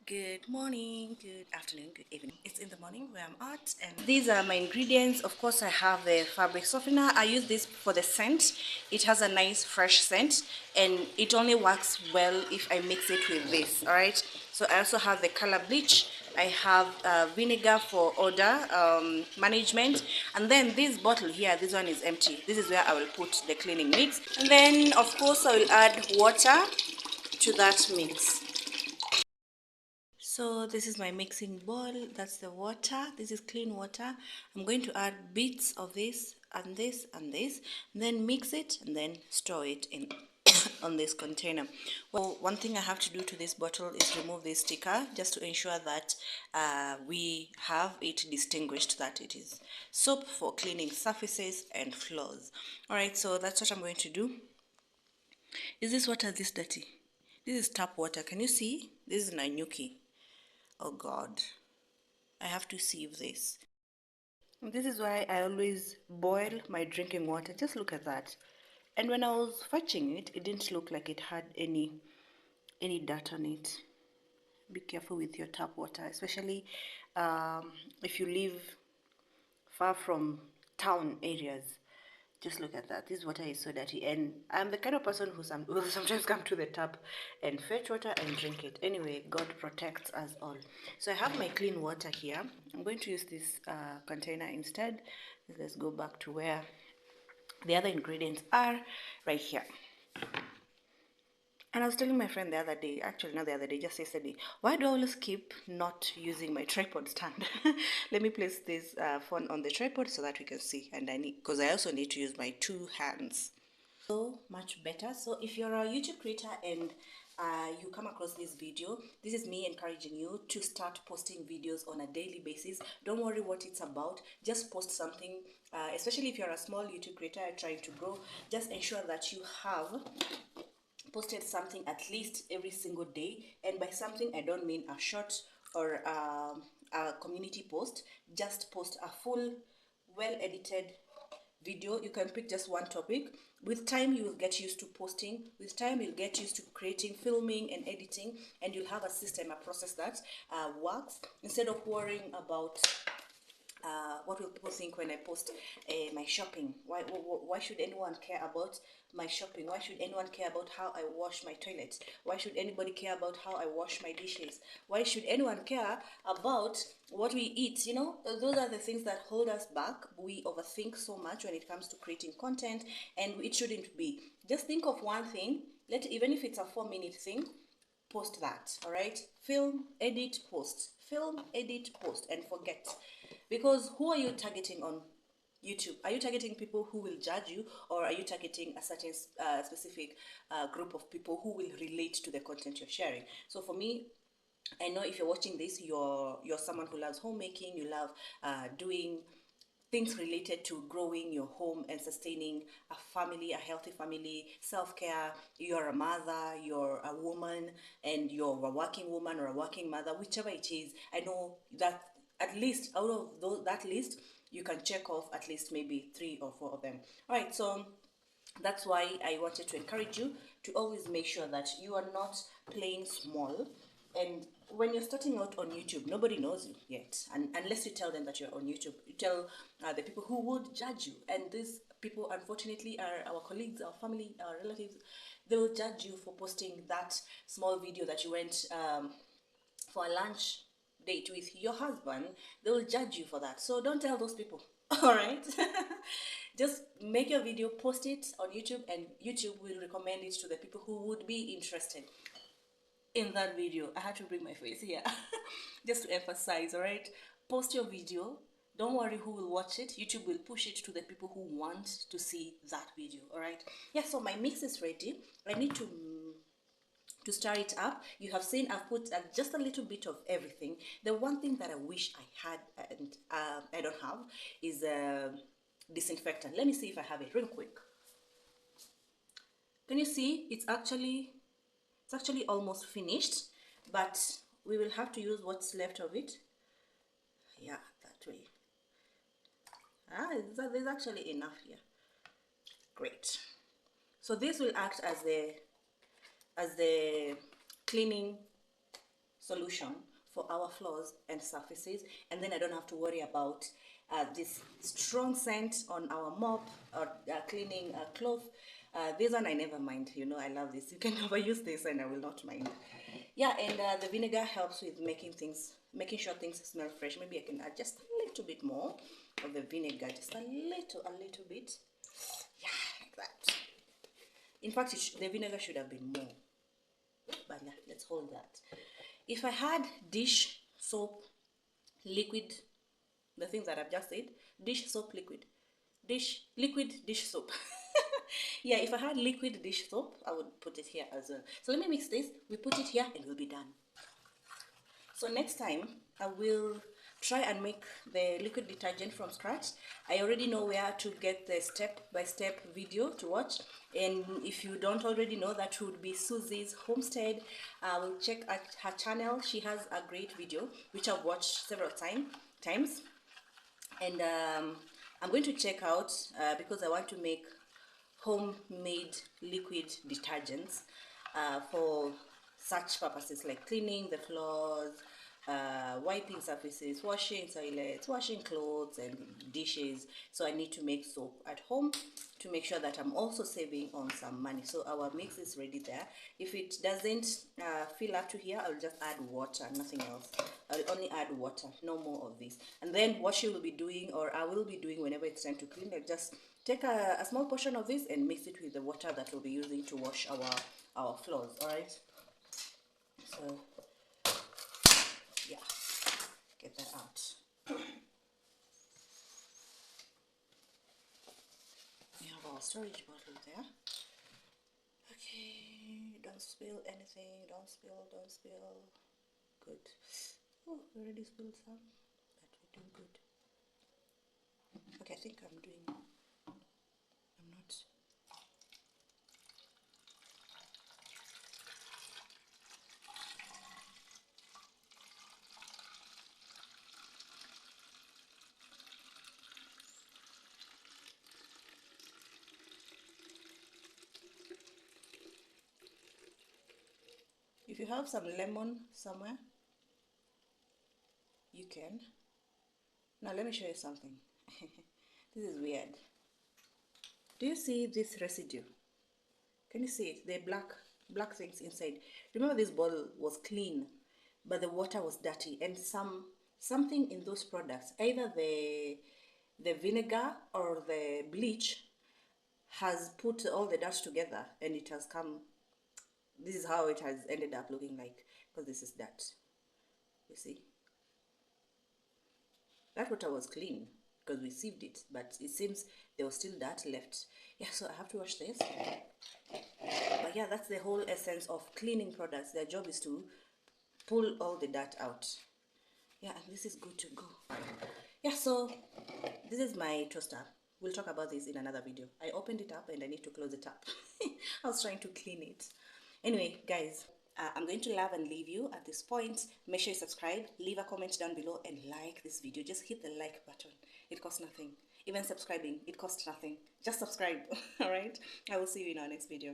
Good morning, good afternoon, good evening. It's in the morning where I'm at, and these are my ingredients. Of course, I have the fabric softener. I use this for the scent. It has a nice fresh scent, and it only works well if I mix it with this. All right. So I also have the color bleach. I have vinegar for odor management, and then this bottle here, this one is empty. This is where I will put the cleaning mix, and then of course I will add water to that mix. So this is my mixing bowl. That's the water. This is clean water. I'm going to add bits of this and this and this, and then mix it and then store it in on this container. Well, one thing I have to do to this bottle is remove this sticker just to ensure that we have it distinguished that it is soap for cleaning surfaces and floors. All right, so that's what I'm going to do. Is this water this dirty? This is tap water. Can you see? This is Nanyuki. Oh God, I have to sieve this. This is why I always boil my drinking water. Just look at that. And when I was fetching it, it didn't look like it had any dirt on it. Be careful with your tap water, especially if you live far from town areas. Just look at that. This water is so dirty, and I'm the kind of person who will sometimes come to the tap and fetch water and drink it. Anyway, God protects us all. So I have my clean water here. I'm going to use this container instead. Let's go back to where the other ingredients are, right here. And I was telling my friend the other day, actually not the other day, just yesterday, why do I always keep not using my tripod stand? Let me place this phone on the tripod so that we can see. And because I also need to use my two hands. So much better. So if you're a YouTube creator and you come across this video, this is me encouraging you to start posting videos on a daily basis. Don't worry what it's about, just post something, especially if you're a small YouTube creator trying to grow. Just ensure that you have posted something at least every single day. And by something I don't mean a short or a community post. Just post a full well edited video. You can pick just one topic. With time you will get used to posting. With time you'll get used to creating, filming and editing, and you'll have a system, a process that works, instead of worrying about what will people think when I post my shopping? Why should anyone care about my shopping? Why should anyone care about how I wash my toilets? Why should anybody care about how I wash my dishes? Why should anyone care about what we eat? You know, those are the things that hold us back. We overthink so much when it comes to creating content, and it shouldn't be. Just think of one thing. Even if it's a 4-minute thing, post that. All right, film, edit, post, film, edit, post, and forget. Because who are you targeting on YouTube? Are you targeting people who will judge you, or are you targeting a certain specific group of people who will relate to the content you're sharing? So for me, I know if you're watching this, you're someone who loves homemaking. You love doing things related to growing your home and sustaining a family, a healthy family, self-care. You're a mother, you're a woman, and you're a working woman or a working mother, whichever it is. I know that at least out of that list, you can check off at least maybe 3 or 4 of them. All right, so that's why I wanted to encourage you to always make sure that you are not playing small. And when you're starting out on YouTube, nobody knows you yet, and unless you tell them that you're on YouTube, you tell the people who would judge you. And these people, unfortunately, are our colleagues, our family, our relatives. They will judge you for posting that small video that you went for a lunch date with your husband. They will judge you for that. So don't tell those people. All right. Just make your video, post it on YouTube, and YouTube will recommend it to the people who would be interested in that video. I had to bring my face here just to emphasize. All right, post your video. Don't worry who will watch it. YouTube will push it to the people who want to see that video. All right. Yeah, so my mix is ready. I need to stir it up. You have seen I've put just a little bit of everything. The one thing that I wish I had and I don't have is disinfectant. Let me see if I have it real quick. Can you see? It's actually almost finished, but we will have to use what's left of it. Yeah, that way. There's actually enough here. Great. So this will act as the cleaning solution for our floors and surfaces, and then I don't have to worry about this strong scent on our mop or cleaning cloth. This one I never mind, you know, I love this. You can overuse this and I will not mind. Yeah, and the vinegar helps with making sure things smell fresh. Maybe I can add just a little bit more of the vinegar, just a little bit. Yeah, like that. In fact, the vinegar should have been more, but yeah, let's hold that. If I had dish soap liquid, the things that I've just said, dish soap liquid, liquid dish soap. Yeah, if I had liquid dish soap, I would put it here as well. So let me mix this, we put it here and we'll be done. So next time I will try and make the liquid detergent from scratch. I already know where to get the step-by-step video to watch, and if you don't already know, that would be Susie's Homestead. I will check at her channel. She has a great video which I've watched several times, and I'm going to check out because I want to make homemade liquid detergents for such purposes like cleaning the floors, wiping surfaces, washing toilets, washing clothes and dishes. So I need to make soap at home to make sure that I'm also saving on some money. So our mix is ready there. If it doesn't fill up to here, I'll just add water, nothing else. I'll only add water, no more of this. And then what she will be doing, or I will be doing whenever it's time to clean, I'll just take a small portion of this and mix it with the water that we'll be using to wash our floors. All right, so yeah, get that out. We have our storage bottle there. Okay, don't spill anything, don't spill. Good. Oh, we already spilled some, but we're doing good. Okay, I think I'm not. If you have some lemon somewhere, you can. Now let me show you something. This is weird. Do you see this residue? Can you see it? The black things inside. Remember, this bottle was clean, but the water was dirty, and something in those products, either the vinegar or the bleach, has put all the dirt together, and it has come. This is how it has ended up looking like, because this is dirt. You see, that water was clean because we sieved it, but it seems there was still dirt left. Yeah, so I have to wash this. But yeah, that's the whole essence of cleaning products. Their job is to pull all the dirt out. Yeah, and this is good to go. Yeah, so this is my toaster. We'll talk about this in another video. I opened it up and I need to close it up. I was trying to clean it. Anyway, guys, I'm going to love and leave you at this point. Make sure you subscribe, leave a comment down below, and like this video. Just hit the like button. It costs nothing. Even subscribing, it costs nothing. Just subscribe. All right? I will see you in our next video.